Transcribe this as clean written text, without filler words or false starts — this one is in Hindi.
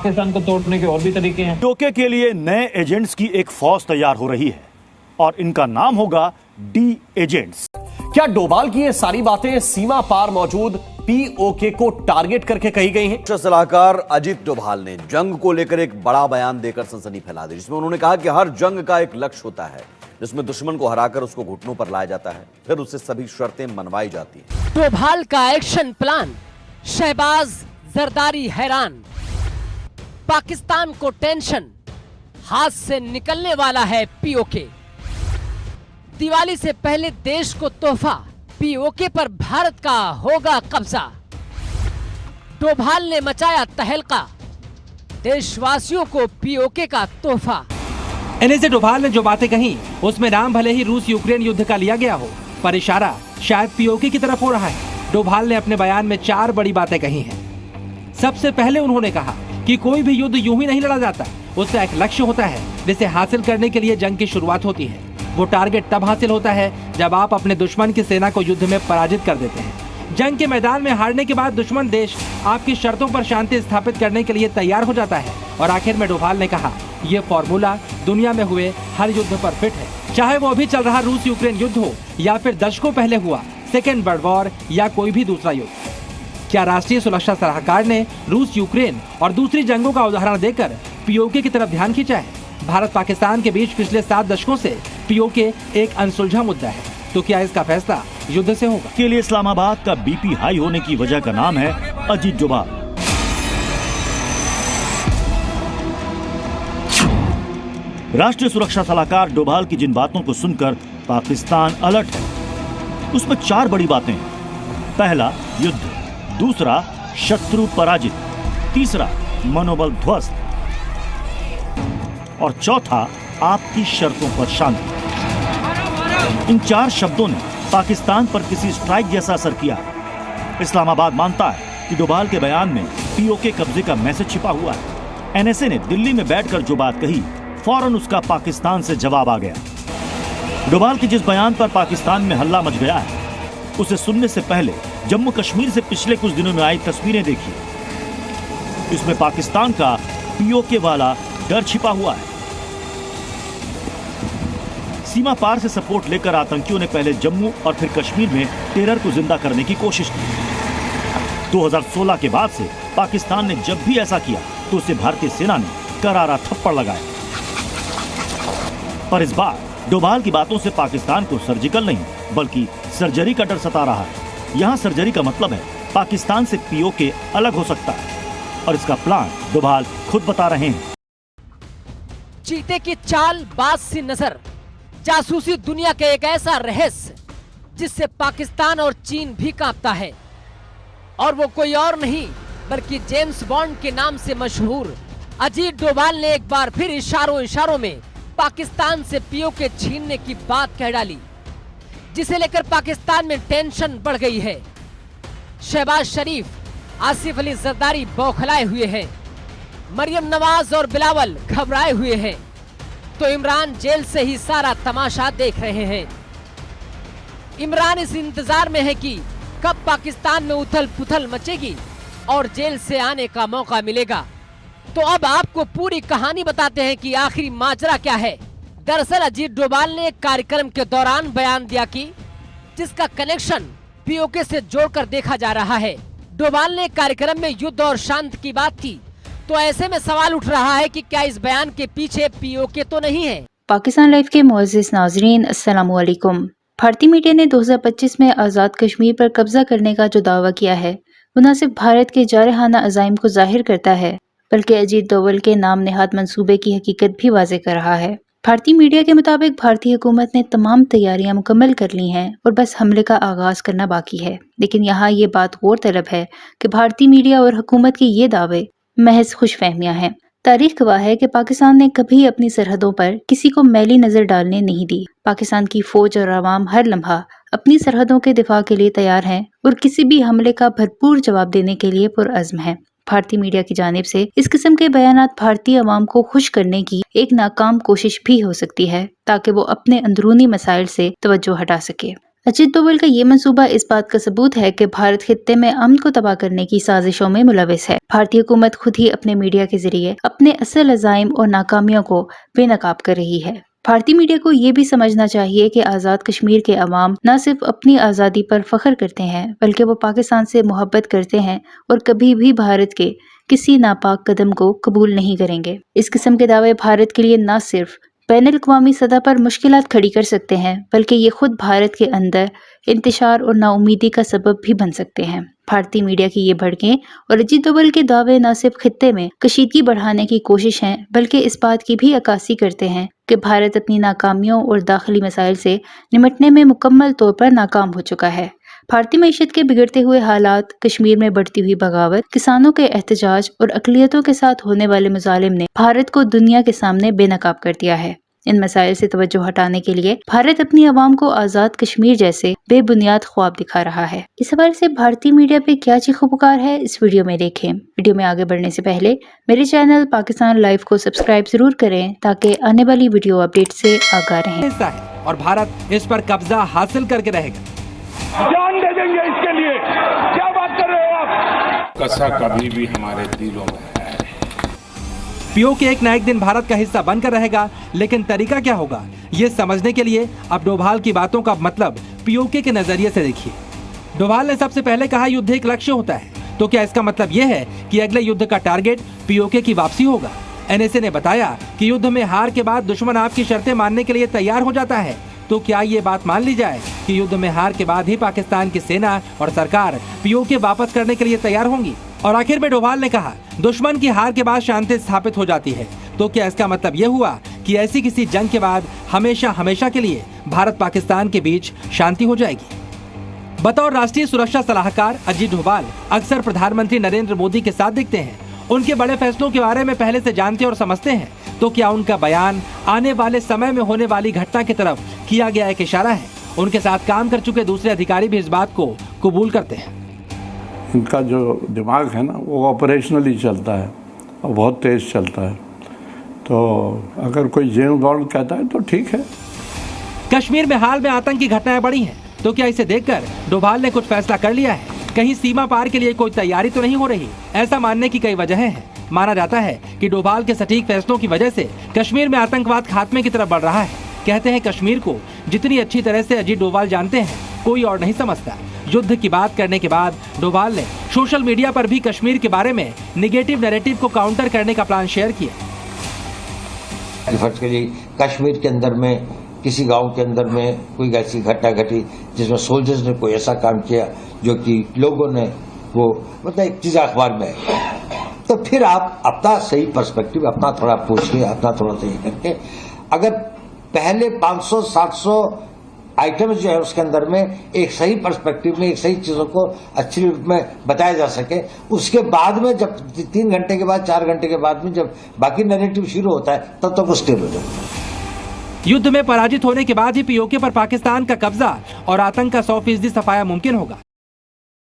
पाकिस्तान को तोड़ने के और भी तरीके हैं। पीओके के लिए नए एजेंट्स की एक फौज तैयार हो रही है और इनका नाम होगा डी एजेंट्स। क्या डोभाल की ये सारी बातें सीमा पार मौजूद पीओके को टारगेट करके कही गई हैं? रक्षा सलाहकार अजीत डोभाल ने जंग को लेकर एक बड़ा बयान देकर सनसनी फैला दी, जिसमें उन्होंने कहा कि हर जंग का एक लक्ष्य होता है जिसमें दुश्मन को हराकर उसको घुटनों पर लाया जाता है, फिर उससे सभी शर्तें मनवाई जाती हैं। डोभाल का एक्शन प्लान, शहबाज जरदारी हैरान, पाकिस्तान को टेंशन, हाथ से निकलने वाला है पीओके। दिवाली से पहले देश को तोहफा, पीओके पर भारत का होगा कब्जा। डोभाल ने मचाया तहलका, देशवासियों को पीओके का तोहफा। एनएसए डोभाल ने जो बातें कही उसमें नाम भले ही रूस यूक्रेन युद्ध का लिया गया हो, पर इशारा शायद पीओके की तरफ हो रहा है। डोभाल ने अपने बयान में 4 बड़ी बातें कही हैं। सबसे पहले उन्होंने कहा कि कोई भी युद्ध यूं ही नहीं लड़ा जाता, उसका एक लक्ष्य होता है जिसे हासिल करने के लिए जंग की शुरुआत होती है। वो टारगेट तब हासिल होता है जब आप अपने दुश्मन की सेना को युद्ध में पराजित कर देते हैं। जंग के मैदान में हारने के बाद दुश्मन देश आपकी शर्तों पर शांति स्थापित करने के लिए तैयार हो जाता है। और आखिर में डोभाल ने कहा, ये फॉर्मूला दुनिया में हुए हर युद्ध पर फिट है, चाहे वो अभी चल रहा रूस यूक्रेन युद्ध हो या फिर दशकों पहले हुआ सेकेंड वर्ल्ड वॉर या कोई भी दूसरा युद्ध। क्या राष्ट्रीय सुरक्षा सलाहकार ने रूस यूक्रेन और दूसरी जंगों का उदाहरण देकर पीओके की तरफ ध्यान खींचा है? भारत पाकिस्तान के बीच पिछले 7 दशकों से पीओके एक अनसुलझा मुद्दा है, तो क्या इसका फैसला युद्ध से होगा? के लिए इस्लामाबाद का बीपी हाई होने की वजह का नाम है अजीत डोभाल। राष्ट्रीय सुरक्षा सलाहकार डोभाल की जिन बातों को सुनकर पाकिस्तान अलर्ट है, उसमें 4 बड़ी बातें हैं। पहला, युद्ध। दूसरा, शत्रु पराजित। तीसरा, मनोबल ध्वस्त। और चौथा, आपकी शर्तों पर शांति। इन 4 शब्दों ने पाकिस्तान पर किसी स्ट्राइक जैसा असर किया। इस्लामाबाद मानता है कि डोभाल के बयान में पीओके कब्जे का मैसेज छिपा हुआ है। एनएसए ने दिल्ली में बैठकर जो बात कही, फौरन उसका पाकिस्तान से जवाब आ गया। डोभाल के जिस बयान पर पाकिस्तान में हल्ला मच गया है, उसे सुनने से पहले जम्मू कश्मीर से पिछले कुछ दिनों में आई तस्वीरें देखिए। इसमें पाकिस्तान का पीओके वाला डर छिपा हुआ है। सीमा पार से सपोर्ट लेकर आतंकियों ने पहले जम्मू और फिर कश्मीर में टेरर को जिंदा करने की कोशिश की। 2016 के बाद से पाकिस्तान ने जब भी ऐसा किया तो उसे भारतीय सेना ने करारा थप्पड़ लगाया। पर इस बार डोभाल की बातों से पाकिस्तान को सर्जिकल नहीं बल्कि सर्जरी का डर सता रहा है। यहाँ सर्जरी का मतलब है पाकिस्तान से पीओके अलग हो सकता है और इसका प्लान डोभाल खुद बता रहे हैं। चीते की चाल, बाज सी नजर, जासूसी दुनिया के एक ऐसा रहस्य जिससे पाकिस्तान और चीन भी कांपता है। और वो कोई और नहीं बल्कि जेम्स बॉन्ड के नाम से मशहूर अजीत डोभाल ने एक बार फिर इशारों में पाकिस्तान से पीओके छीनने की बात कह डाली, जिसे लेकर पाकिस्तान में टेंशन बढ़ गई है। शहबाज शरीफ, आसिफ अली जरदारी बौखलाए हुए हैं, मरियम नवाज और बिलावल घबराए हुए हैं, तो इमरान जेल से ही सारा तमाशा देख रहे हैं। इमरान इस इंतजार में है कि कब पाकिस्तान में उथल पुथल मचेगी और जेल से आने का मौका मिलेगा। तो अब आपको पूरी कहानी बताते हैं कि आखिरी माजरा क्या है। दरअसल अजीत डोभाल ने एक कार्यक्रम के दौरान बयान दिया कि जिसका कनेक्शन पीओके से जोड़कर देखा जा रहा है। डोभाल ने कार्यक्रम में युद्ध और शांति की बात की, तो ऐसे में सवाल उठ रहा है कि क्या इस बयान के पीछे पीओके तो नहीं है। पाकिस्तान लाइव के मुअज़्ज़िज़ नाज़रीन, अस्सलामु अलैकुम। भारतीय मीडिया ने 2025 में आज़ाद कश्मीर पर कब्जा करने का जो दावा किया है, वो न सिर्फ भारत के जारहाना अज़ाइम को जाहिर करता है, बल्कि अजीत डोभाल के नाम नेहाद मंसूबे की हकीकत भी वाज़ेह कर रहा है। भारतीय मीडिया के मुताबिक भारतीय हुकूमत ने तमाम तैयारियां मुकम्मल कर ली हैं और बस हमले का आगाज करना बाकी है। लेकिन यहाँ ये बात गौर तलब है कि भारतीय मीडिया और हुकूमत के ये दावे महज खुशफहमियां हैं। तारीख गवाह है कि पाकिस्तान ने कभी अपनी सरहदों पर किसी को मैली नजर डालने नहीं दी। पाकिस्तान की फौज और आवाम हर लम्हा अपनी सरहदों के दिफा के लिए तैयार हैं और किसी भी हमले का भरपूर जवाब देने के लिए पुरअज़्म है। भारतीय मीडिया की जानिब से इस किस्म के बयानात भारतीय अवाम को खुश करने की एक नाकाम कोशिश भी हो सकती है, ताकि वो अपने अंदरूनी मसाइल से तवज्जो हटा सके। अजीत डोभाल का ये मंसूबा इस बात का सबूत है कि भारत खित्ते में अमन को तबाह करने की साजिशों में मुलविस है। भारतीय हुकूमत खुद ही अपने मीडिया के जरिए अपने असल अज़ाइम और नाकामियों को बेनकाब कर रही है। भारतीय मीडिया को ये भी समझना चाहिए कि आज़ाद कश्मीर के अवाम न सिर्फ अपनी आज़ादी पर फख्र करते हैं, बल्कि वो पाकिस्तान से मोहब्बत करते हैं और कभी भी भारत के किसी नापाक कदम को कबूल नहीं करेंगे। इस किस्म के दावे भारत के लिए न सिर्फ बैनुल-अक़वामी सतह पर मुश्किलात खड़ी कर सकते हैं, बल्कि ये खुद भारत के अंदर इंतशार और नाउमीदी का सबब भी बन सकते हैं। भारतीय मीडिया की ये भड़कें और अजीत डोभाल के दावे न सिर्फ खित्ते में कशीदगी बढ़ाने की कोशिश हैं, बल्कि इस बात की भी अक्कासी करते हैं कि भारत अपनी नाकामियों और दाखिली मसाइल से निमटने में मुकम्मल तौर पर नाकाम हो चुका है। भारतीय मईशत के बिगड़ते हुए हालात, कश्मीर में बढ़ती हुई बगावत, किसानों के एहतजाज और अक़लियतों के साथ होने वाले मुजालिम ने भारत को दुनिया के सामने बेनकाब कर दिया है। इन मसाइल से तवज्जो हटाने के लिए भारत अपनी आवाम को आज़ाद कश्मीर जैसे बेबुनियाद ख्वाब दिखा रहा है। इस हवाले से भारतीय मीडिया पे क्या चीखो पुकार है, इस वीडियो में देखें। वीडियो में आगे बढ़ने से पहले मेरे चैनल पाकिस्तान लाइव को सब्सक्राइब जरूर करें ताकि आने वाली वीडियो अपडेट से आगाह रहें। हिस्सा है और भारत इस पर कब्जा हासिल करके रहेगा। जान दे देंगे इसके लिए। क्या बात कर रहे हो आप? कसा कभी भी हमारे दिलों में है। पीओके एक न एक दिन भारत का हिस्सा बनकर रहेगा, लेकिन तरीका क्या होगा ये समझने के लिए अब डोभाल की बातों का मतलब पीओके के नजरिए से देखिए। डोभाल ने सबसे पहले कहा युद्ध एक लक्ष्य होता है, तो क्या इसका मतलब ये है कि अगले युद्ध का टारगेट पीओके की वापसी होगा? एनएसए ने बताया कि युद्ध में हार के बाद दुश्मन आपकी शर्तें मानने के लिए तैयार हो जाता है, तो क्या ये बात मान ली जाए कि युद्ध में हार के बाद ही पाकिस्तान की सेना और सरकार पीओके वापस करने के लिए तैयार होंगी? और आखिर में डोभाल ने कहा दुश्मन की हार के बाद शांति स्थापित हो जाती है, तो क्या इसका मतलब ये हुआ कि ऐसी किसी जंग के बाद हमेशा हमेशा के लिए भारत पाकिस्तान के बीच शांति हो जाएगी? बतौर राष्ट्रीय सुरक्षा सलाहकार अजीत डोभाल अक्सर प्रधानमंत्री नरेंद्र मोदी के साथ दिखते हैं, उनके बड़े फैसलों के बारे में पहले से जानते और समझते हैं, तो क्या उनका बयान आने वाले समय में होने वाली घटना की तरफ किया गया एक इशारा है? उनके साथ काम कर चुके दूसरे अधिकारी भी इस बात को कबूल करते हैं। इनका जो दिमाग है ना वो ऑपरेशनली चलता है और बहुत तेज चलता है, तो अगर कोई जेम्स बॉन्ड कहता है तो ठीक है। कश्मीर में हाल में आतंकी घटनाएं बढ़ी हैं, तो क्या इसे देखकर डोभाल ने कुछ फैसला कर लिया है? कहीं सीमा पार के लिए कोई तैयारी तो नहीं हो रही? ऐसा मानने की कई वजहें हैं। माना जाता है कि डोभाल के सटीक फैसलों की वजह से कश्मीर में आतंकवाद खात्मे की तरफ बढ़ रहा है। कहते हैं कश्मीर को जितनी अच्छी तरह से अजीत डोभाल जानते हैं, कोई और नहीं समझता। युद्ध की बात करने के बाद डोभाल ने सोशल मीडिया पर भी कश्मीर के बारे में निगेटिव नैरेटिव को काउंटर करने का प्लान शेयर किया। कश्मीर के अंदर में किसी गांव के अंदर में कोई ऐसी घटना घटी जिसमें सोल्जर्स ने कोई ऐसा काम किया जो कि लोगों ने वो मतलब एक चीज अखबार में है, तो फिर आप अपना सही पर्सपेक्टिव अपना थोड़ा पूछ के अपना थोड़ा सही करके, अगर पहले 500-700 आइटम्स जो है उसके अंदर में एक सही पर्सपेक्टिव में एक सही चीजों को अच्छी रूप में बताया जा सके, उसके बाद में जब 3 घंटे के बाद 4 घंटे के बाद में जब बाकी नैरेटिव शुरू होता है तब तक स्टेबल हो जाता है। युद्ध में पराजित होने के बाद ही पीओके पर पाकिस्तान का कब्जा और आतंक का 100% सफाया मुमकिन होगा।